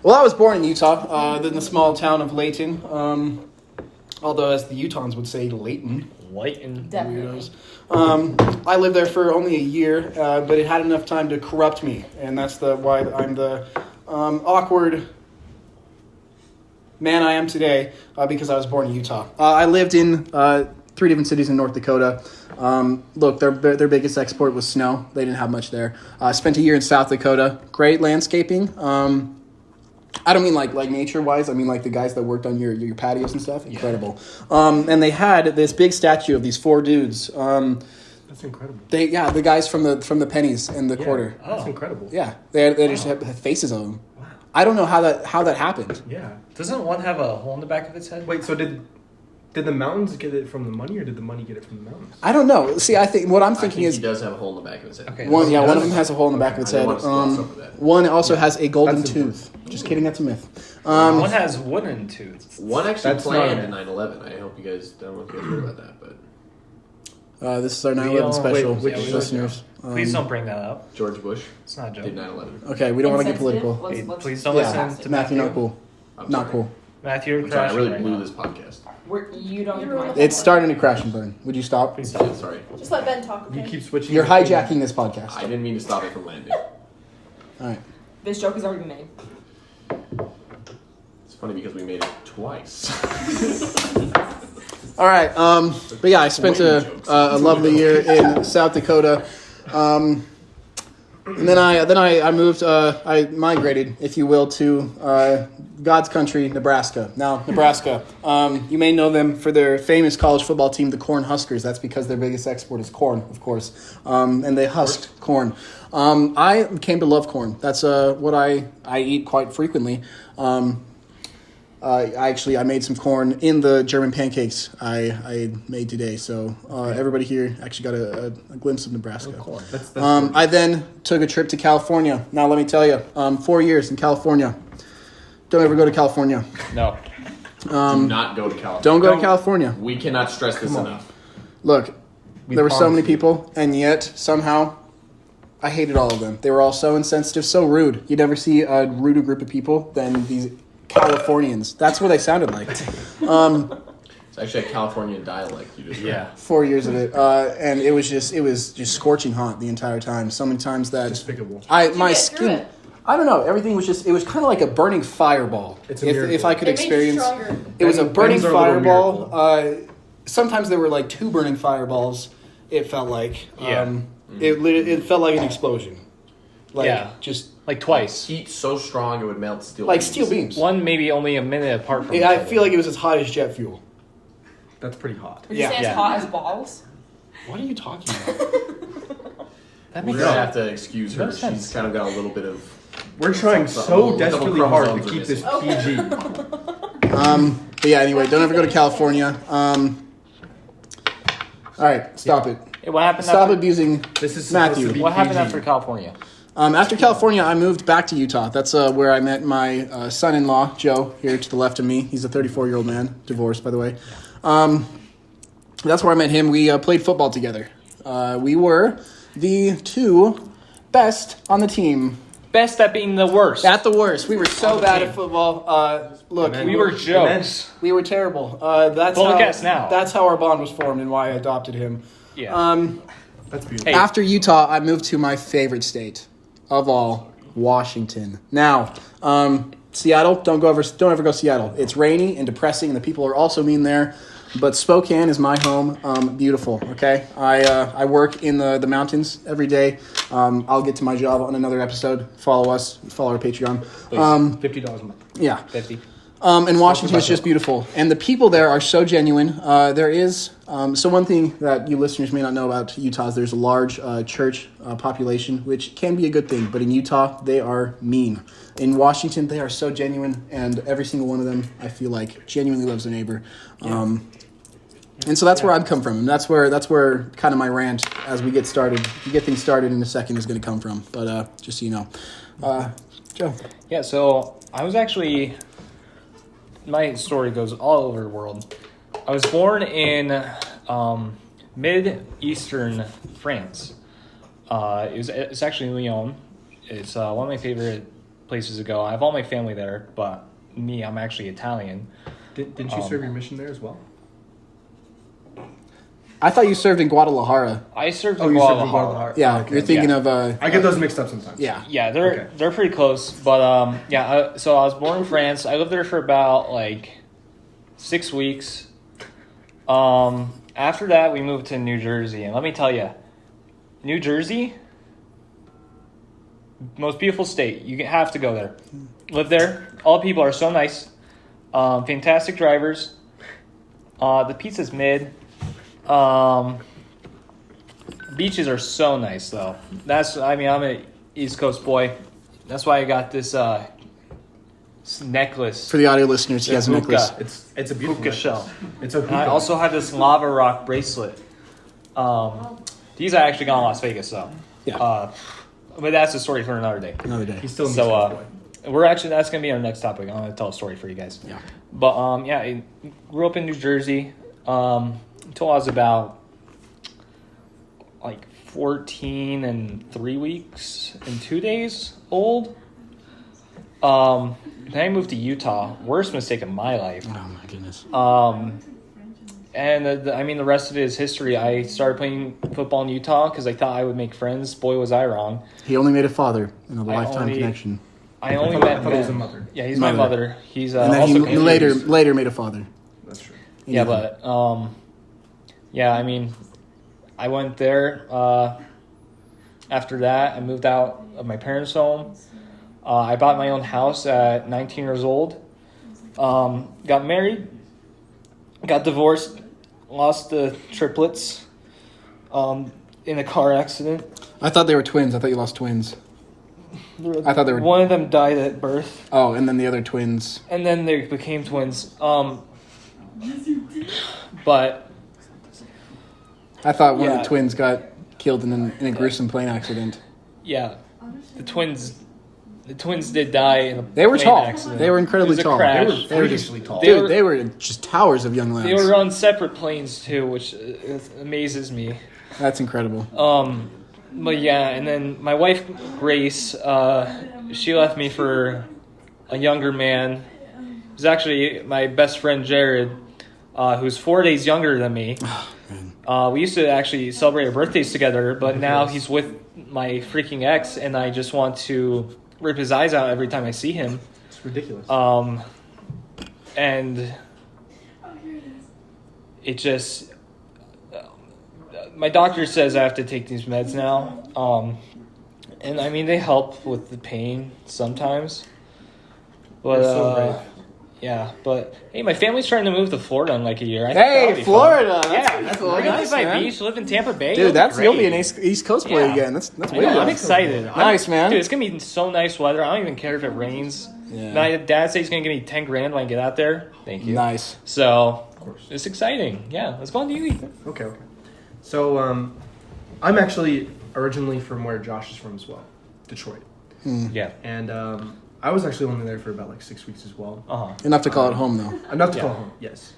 Well, I was born in Utah, in the small town of Layton. Although, as the Utahns would say, Layton. White and Definitely. I lived there for only a year, but it had enough time to corrupt me, and that's why I'm the awkward man I am today, because I was born in Utah. I lived in 3 different cities in North Dakota. Look, their biggest export was snow. They didn't have much there. I spent a year in South Dakota. Great landscaping. I don't mean like nature-wise. I mean like the guys that worked on your patios and stuff. Incredible. And they had this big statue of these 4 dudes. That's incredible. The guys from the pennies and the quarter. That's incredible. Yeah, they just had faces of them. Wow. I don't know how that happened. Yeah. Doesn't one have a hole in the back of its head? Wait, so did the mountains get it from the money, or did the money get it from the mountains? I don't know. See, I think what I'm I thinking think is he does have a hole in the back of his head. Okay. one. Yeah, one of Does? them has a hole in the back of its I head. didn't want to gloss over that. One also has a golden That's tooth. Just kidding, that's a myth. One has wooden tooth. One actually That's planned not- in 9/11. I hope you guys don't know if you guys heard about that, but This is our 9/11 don't- special, wait, which- listeners. Please don't bring that up. George Bush It's not a joke. did 9/11. Okay, we don't want to get Insensitive. political. Let's- Hey, let's- please don't Yeah, listen to Matthew, not cool. I'm Not sorry. cool. Matthew, you're I'm sorry, I crashing really right blew now. this podcast. You don't You're mind. It's starting to crash and burn. Would you stop? Please stop. Sorry, Just let Ben talk, You okay? keep switching. You're between- hijacking this podcast. I didn't mean to stop it from landing. All right. This joke is already made. It's funny because we made it twice. All right. But yeah, I spent a lovely year in South Dakota. And then I moved. I migrated, if you will, to God's country, Nebraska. Now, Nebraska. You may know them for their famous college football team, the Corn Huskers. That's because their biggest export is corn, of course, and they husked corn. I came to love corn. That's what I eat quite frequently. I made some corn in the German pancakes I made today. So everybody here actually got a glimpse of Nebraska. That's I then took a trip to California. Now, let me tell you, 4 years in California. Don't ever go to California. No. Do not go to California. Don't go to California. We cannot stress this enough. Look, there were so many people, and yet somehow I hated all of them. They were all so insensitive, so rude. You never see a ruder group of people than these Californians. That's what they sounded like. It's actually a Californian dialect. You just Yeah. 4 years of it, and it was just scorching hot the entire time. So many times that Despicable. my get through skin. it? I don't know. Everything was just. It was kind of like a burning fireball. It's a if miracle. I could It made you experience. stronger. It was a burning Ben's our little fireball. miracle. Sometimes there were like 2 burning fireballs. It felt like. Yeah. It felt like an explosion. Like Yeah. just Like twice. heat so strong it would melt steel. like beams. steel beams. One maybe only a minute apart from each I other. feel like it was as hot as jet fuel. That's pretty hot. Would you say it's Yeah. hot as balls? What are you talking about? that We're makes gonna sense. have to excuse her. Makes sense. She's kind of got a little bit of. We're trying Some- so couple desperately hard to chromosomes keep are this missing. PG. But yeah. Anyway, don't ever go to California. All right, stop it. Hey, what happened Stop after, abusing This is Matthew. supposed to be What happened PG. after California? After California, I moved back to Utah. That's where I met my son-in-law, Joe, here to the left of me. He's a 34-year-old man, divorced, by the way. That's where I met him. We played football together. We were the 2 best on the team. Best at being the worst. At the worst. We were so bad at football. Look, And we were jokes. we were terrible. That's Well, how, look at us now. That's how our bond was formed and why I adopted him. Yeah. That's beautiful. Hey. After Utah, I moved to my favorite state of all, Washington. Now, Seattle, don't ever go Seattle. It's rainy and depressing, and the people are also mean there. But Spokane is my home. Beautiful. Okay, I work in the mountains every day. I'll get to my job on another episode. Follow us. Follow our Patreon. $50 a month. Yeah. 50. And Washington is just beautiful. And the people there are so genuine. There is, so one thing that you listeners may not know about Utah is there's a large church population, which can be a good thing. But in Utah, they are mean. In Washington, they are so genuine. And every single one of them, I feel like, genuinely loves their neighbor. And so that's where I've come from. And that's where kind of my rant as we get started, things started in a second is going to come from. But just so you know. Joe. Yeah, so I was actually... My story goes all over the world. I was born in mid-eastern France. It's actually Lyon. It's one of my favorite places to go. I have all my family there, but me, I'm actually Italian. Didn't you serve your mission there as well? I thought you served in Guadalajara. I served Oh, in you served in Guadalajara. Guadalajara. Yeah, Okay. you're thinking Yeah. of... I get those mixed up sometimes. Yeah. Yeah, Okay. they're pretty close, but so I was born in France. I lived there for about like 6 weeks. After that, we moved to New Jersey, and let me tell you, New Jersey, most beautiful state. You have to go there. Live there. All the people are so nice. Fantastic drivers. The pizza's mid. Beaches are so nice, though. I'm an East Coast boy. That's why I got this necklace. For the audio listeners, he has a Hookah. necklace. It's a beautiful Hookah shell. necklace. It's a And I hookah. also have this lava rock bracelet. These I actually got in Las Vegas, though. Yeah. But that's a story for another day. Another day. He's still an So, East Coast boy. that's gonna be our next topic. I'm gonna tell a story for you guys. Yeah. But I grew up in New Jersey until I was about like 14 and 3 weeks and 2 days old. Then I moved to Utah. Worst mistake of my life. Oh my goodness. And the rest of it is history. I started playing football in Utah because I thought I would make friends. Boy, was I wrong. He only made a father in a lifetime only- connection. I only I met thought it was a Ben. mother. Yeah, he's Mother. my mother. He's And then also he confused. later made a father. That's true. Yeah, but I went there. After that, I moved out of my parents' home. I bought my own house at 19 years old. Got married. Got divorced. Lost the triplets in a car accident. I thought they were twins. I thought you lost twins. I thought they were... One of them died at birth, Oh, and then the other twins. and then they became twins. But I thought one of Yeah. the twins got killed in a gruesome plane accident. yeah, the twins did die in a They were plane tall. accident. They were incredibly It was a tall. crash. They were just freakishly tall. They dude. were- They were just towers of young They lads. were on separate planes too, which amazes me. That's incredible. But yeah, and then my wife Grace, she left me for a younger man. It was actually my best friend Jared. who's 4 days younger than me. We used to actually celebrate our birthdays together, but now he's with my freaking ex, and I just want to rip his eyes out every time I see him. It's ridiculous. And it just... my doctor says I have to take these meds now. And I mean, they help with the pain sometimes. But, You're so brave. yeah, but hey, my family's trying to move to Florida in like a year. I think Hey, that'll be Florida! fun. That's Yeah, pretty cool. we're gonna Nice, live by man. beach, live in Tampa Bay. Dude, you'll be an great. East Coast boy Yeah. again. That's I way know, I'm good. excited. Nice, man. Dude, it's gonna be so nice weather. I don't even care if it rains. Yeah. My dad says he's gonna give me $10,000 when I get out there. Thank you. Nice. So, Of course. it's exciting. Yeah, let's go on to you, Ethan. Okay. So, I'm actually originally from where Josh is from as well, Detroit. Yeah. And I was actually only there for about like 6 weeks as well. Uh-huh. Enough to call it home, though. Enough to Yeah. call home, yes.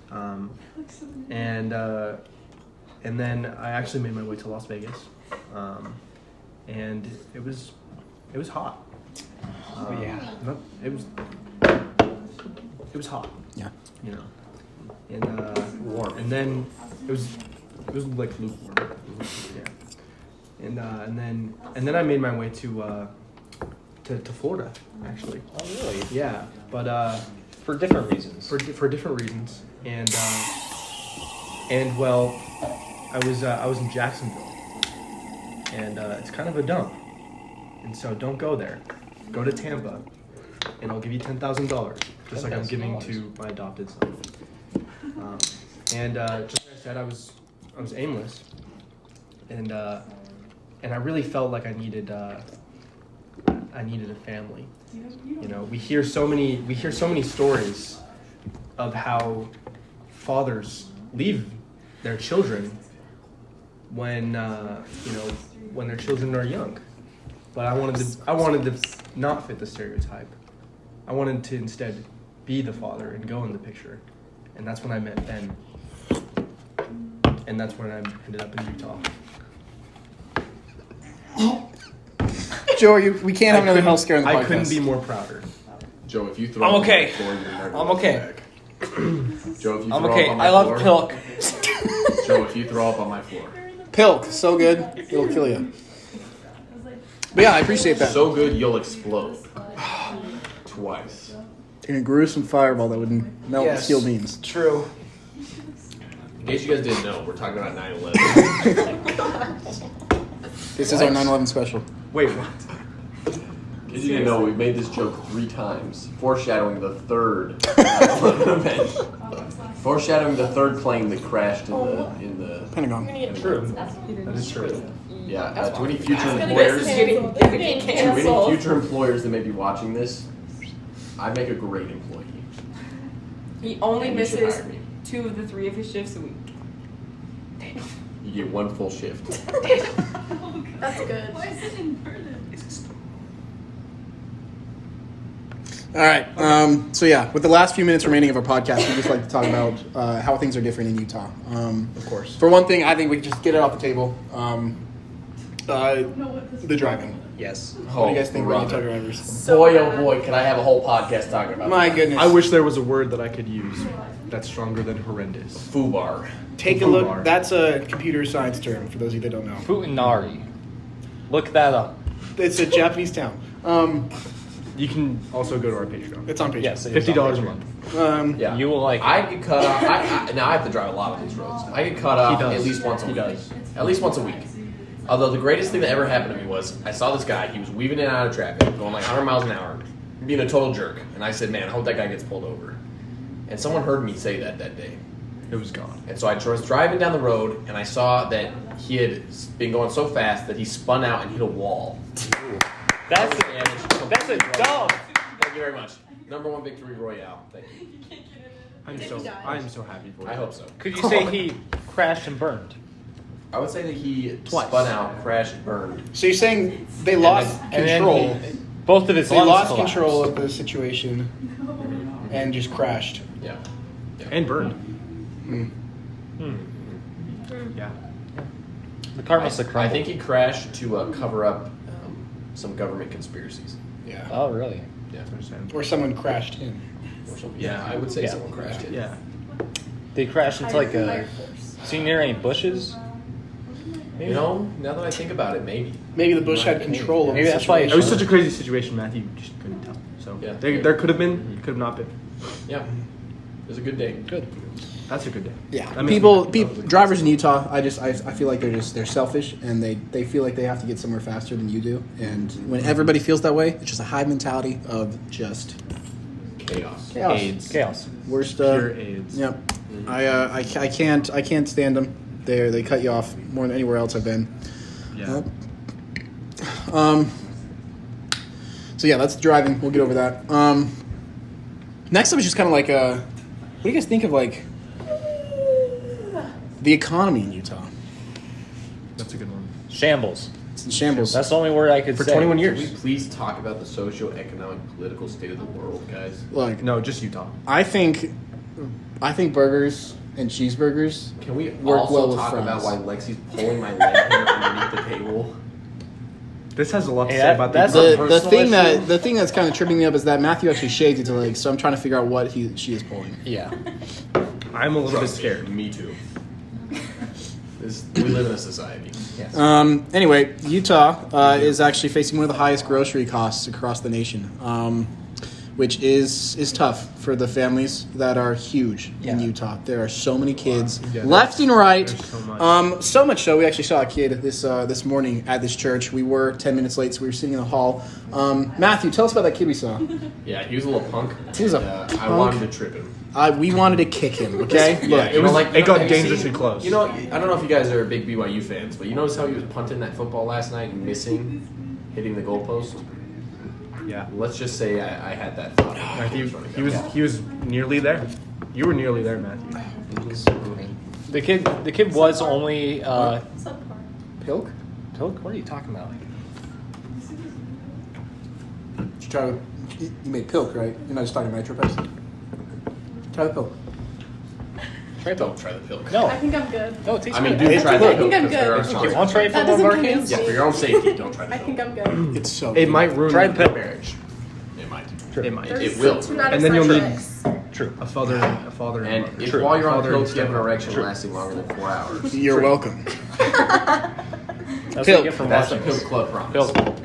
And then I actually made my way to Las Vegas, and it was hot. Yeah. It was hot. Yeah. You know, and warm. And then it was like lukewarm. Yeah. And then I made my way to Florida, actually. Oh, really? Yeah, but For different reasons. for different reasons, and well, I was in Jacksonville, and it's kind of a dump, and so don't go there. Go to Tampa, and I'll give you $10,000, just like I'm giving to my adopted son. Just like I said, I was aimless, and I really felt like I needed a family. You know, we hear so many stories of how fathers leave their children when when their children are young. But I wanted to not fit the stereotype. I wanted to instead be the father and go in the picture, and that's when I met Ben, and that's when I ended up in Utah. Joe, we can't have another health scare in the podcast. I couldn't be more prouder. Joe, if you throw I'm up okay. on the floor, you're never I'm going okay. back. Joe, if you I'm throw okay. up on my I love floor, Pilk. Joe, if you throw up on my floor. Pilk, so good, it'll kill you. But yeah, I appreciate that. So good, you'll explode. Twice. In a gruesome fireball that would melt steel beams. True. In case you guys didn't know, we're talking about 9/11. This is our 9/11 special. Wait, what? In case you didn't know, we've made this joke 3 times, foreshadowing the third 9/11 event. Foreshadowing the third plane that crashed in the Pentagon. True. That is true. Yeah, to any future employers, future employers that may be watching this, I make a great employee. He only And you should misses hire me. 2 of the 3 of his shifts a week. You get 1 full shift. That's good. All right. So yeah, with the last few minutes remaining of our podcast, we'd just like to talk about how things are different in Utah. Of course. For one thing, I think we can just get it off the table. The driving. Yes. What do you guys think about Utah drivers? Boy, oh boy, can I have a whole podcast talking about My that. goodness. I wish there was a word that I could use that's stronger than horrendous. Fubar. Take a Fubar. look. That's a computer science term for those of you that don't know. Futanari. Look that up. It's a Japanese town. You can also go to our Patreon. It's on Patreon. Yes. it is $50 a on month. Yeah. You will like it. I get cut off. Now I have to drive a lot of these roads. I get cut off does. at least once a He week. does. At least once a week. Although the greatest thing that ever happened to me was I saw this guy. He was weaving in and out of traffic, going like 100 miles an hour, being a total jerk. And I said, "Man, I hope that guy gets pulled over." And someone heard me say that day. It was gone. And so I was driving down the road, and I saw that he had been going so fast that he spun out and hit a wall. That's a dub. Thank you very much. Number 1 victory royale. Thank you. I am so happy for you. I hope so. Could you say he crashed and burned? I would say that he Twice. spun out, crashed, burned. So you're saying they lost And then control? both of his They lungs lost collapsed. control of the situation and just crashed. Yeah. And burned. Hmm. Yeah. The car must have I crumbled. think he crashed to cover up some government conspiracies. Yeah. Oh, really? Yeah. Or someone crashed him. Or something. Yeah, I would say Yeah. someone crashed it. Yeah. They crashed into like a. Seen near any bushes? Maybe. You know, now that I think about it, maybe. Maybe the bush had control of Maybe the that's why It was situation. such a crazy situation, Matthew. You just couldn't tell. So Yeah. there could have been, could have not been. Yeah. It was a good day. Good. That's a good day. Yeah, That makes people, me- drivers in Utah. I feel like they're selfish and they feel like they have to get somewhere faster than you do. And when everybody feels that way, it's just a hive mentality of just Chaos. chaos. Chaos. Worst. Pure AIDS. Yep. I can't stand them. They cut you off more than anywhere else I've been. Yeah. So yeah, that's driving. We'll get over that. Next up is just kind of like what do you guys think of like the economy in Utah? That's a good one. Shambles. It's in shambles. That's the only word I could For say. 21 Can we years. please talk about the socio-economic, political state of the world, guys? Like No, just Utah. I think burgers and cheeseburgers. Can we Work also well with talk friends. about why Lexi's pulling my leg here underneath the table? This has a lot to Hey, say that- about that's the a The personal thing issue? the thing that's kind of tripping me up is that Matthew actually shaved his legs, so I'm trying to figure out what she is pulling. Yeah. I'm a little bit Trust me, scared. Me too. We live in a society. Yes. Anyway, Utah is actually facing one of the highest grocery costs across the nation, which is tough for the families that are huge in Yeah. Utah. There are so many kids, Yeah, left and right. there's so much. So much so we actually saw a kid this morning at this church. We were 10 minutes late, so we were sitting in the hall. Matthew, tell us about that kid we saw. Yeah, he was a little punk. He was a and, I punk. wanted to trip him. We wanted to kick him. Okay, Yeah, look. you know, it got have you dangerously close. You know, I don't know if you guys are big BYU fans, but you notice how he was punting that football last night and missing, hitting the goalpost? Yeah. Let's just say I had that thought. Matthew, he was nearly there. You were nearly there, Matthew. The kid was only Pilk? Pilk? What are you talking about? Did you try to, you made Pilk, right? You're not just talking nitro Pepsi. Try the Pilk. Don't try the Pilk. No. I think I'm good. No, it tastes I mean, good. do try the I think Pilk. I'm 'cause there good. are some- You want to try it That from one of doesn't our convince cans? Yeah, for your own safety, don't try the I Pilk. think I'm good. It's so. It might ruin Try your the Pilk. marriage. It might. It might. It will. And then you'll need True. a father and a father. And mother. if True. while you're on Father Pilk, and you have an stepfather. erection lasting longer than 4 hours, You're welcome. That's what Pilk. you get from that's a watching Pilk this. Club promise. Pilk.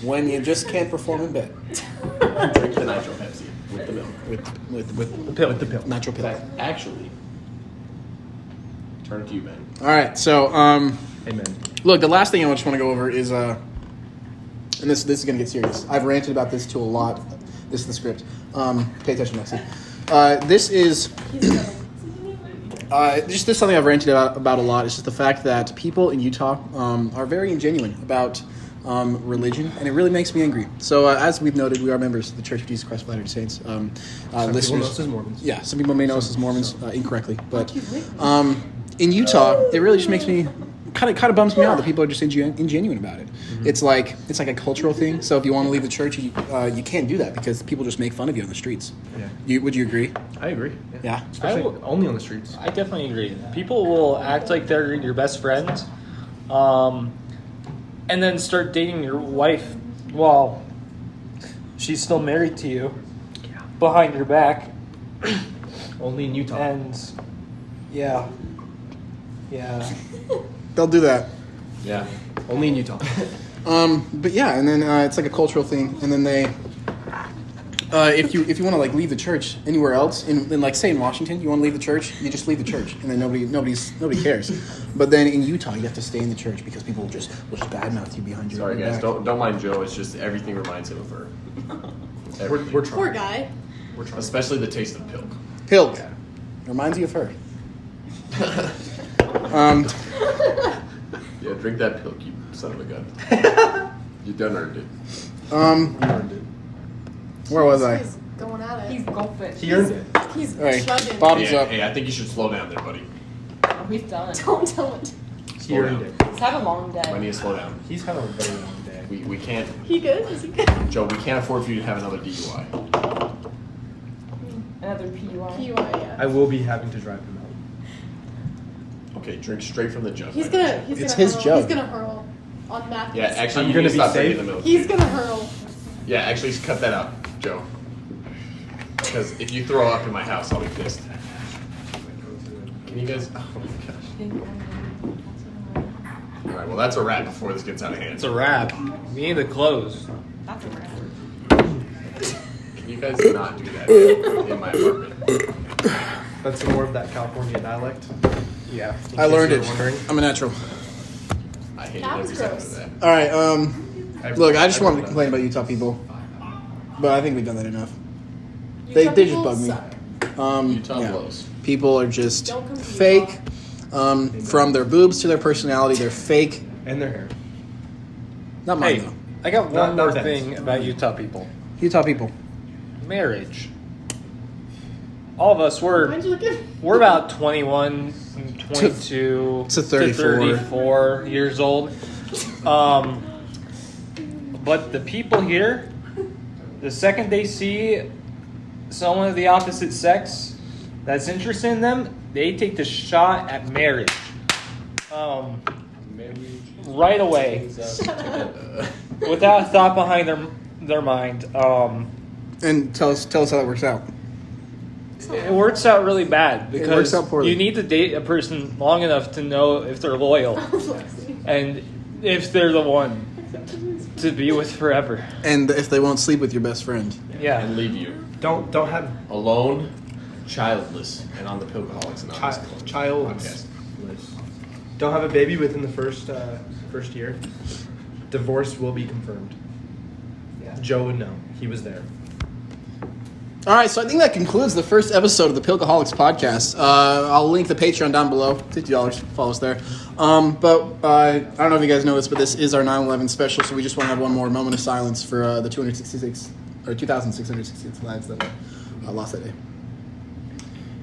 When you just can't perform in bed Drink the Nitro Pepsi with the milk. with Pilk. With the pill. nitro Pilk. Actually, turn it to you, Ben. All right, so Amen. look, the last thing I just want to go over is and this is gonna get serious. I've ranted about this to a lot. This is the script. Pay attention, Lexi. This is just this something I've ranted about a lot. It's just the fact that people in Utah are very ingenuine about religion, and it really makes me angry. So, as we've noted, we are members of the Church of Jesus Christ of Latter-day Saints. Some people know us as Mormons. Yeah, some people may know us as Mormons incorrectly, but in Utah, it really just makes me kind of bums me out that people are just ingenuine about it. Mm-hmm. It's like a cultural thing. So if you want to leave the church, you can't do that because people just make fun of you on the streets. Yeah. Would you agree? I agree. Yeah. Especially I will- only on the streets. I definitely agree. People will act like they're your best friends, and then start dating your wife while she's still married to you behind your back. Only in Utah. And yeah. They'll do that. Yeah. Only in Utah. But yeah, and then it's like a cultural thing, and then they. If you want to like leave the church anywhere else, in like say in Washington, you want to leave the church, you just leave the church, and then nobody cares. But then in Utah, you have to stay in the church because people will just badmouth you behind your Sorry, your guys. back. Don't mind Joe. It's just everything reminds him of her. Everything. We're trying. Poor guy. We're trying. Especially the taste of Pilk. Pilk reminds you of her. Yeah, drink that Pilk, you son of a gun. You done earned it. Where was I? He's going at He's it. golfing. He earned it. He's All right, chugging. bottoms Hey, up. hey, I think you should slow down there, buddy. Oh, he's done. Don't tell him. He Slow earned down. it. He's had a long I day. need to slow down. He's had a very long day. We can't, He good? Is he good? Joe. We can't afford for you to have another DUI. Another PUI. PUI, yeah. I will be having to drive him out. Okay, drink straight from the jug. He's my gonna. man. He's It's gonna his hurl. joke. He's gonna hurl on Matthew. Yeah, actually, I'm you gonna need to be stop safe. drinking the milk. He's gonna hurl. Yeah, actually, cut that out, Joe. Because if you throw up in my house, I'll be pissed. Can you guys? Oh my gosh. All right. Well, that's a wrap before this gets out of hand. It's a wrap. We need to close. That's a wrap. Can you guys not do that in my apartment? That's some more of that California dialect. Yeah. In I case learned you were it. wondering. I'm a natural. I hate That was every second gross. of that. All right. Look, I just wanted to complain about Utah people, but I think we've done that enough. They just people bug me. suck. Utah Yeah. blows. People are just Don't come to fake. From their boobs to their personality, they're fake. And their hair. Not mine Hey, though. I got Not- one not more Ben's. thing about Utah people. Utah people. Marriage. All of us, Why'd you look at we're about 21, 22 to 34. 34 years old. But the people here, the second they see someone of the opposite sex that's interested in them, they take the shot at marriage. Right away, without a thought behind their mind. And tell us how that works out. It works out really bad It because works out poorly. you need to date a person long enough to know if they're loyal and if they're the one to be with forever. And if they won't sleep with your best friend. Yeah. And leave you Don't have alone, childless, and on the Pilkaholics Anonymous child. podcast. Don't have a baby within the first year. Divorce will be confirmed. Yeah. Joe would know. He was there. All right, so I think that concludes the first episode of the Pilkaholics podcast. I'll link the Patreon down below. $50. Follow us there. I don't know if you guys know this, but this is our 9/11 special, so we just want to have one more moment of silence for the 2,666 lives that lost that day.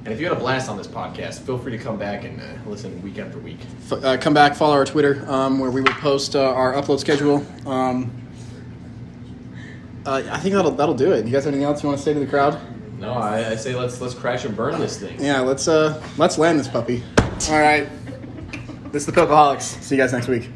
And if you had a blast on this podcast, feel free to come back and listen week after week. Come back, follow our Twitter, where we will post our upload schedule. I think that'll do it. You guys have anything else you want to say to the crowd? No, I say let's crash and burn this thing. Yeah, let's land this puppy. All right, this is the Pilkaholics. See you guys next week.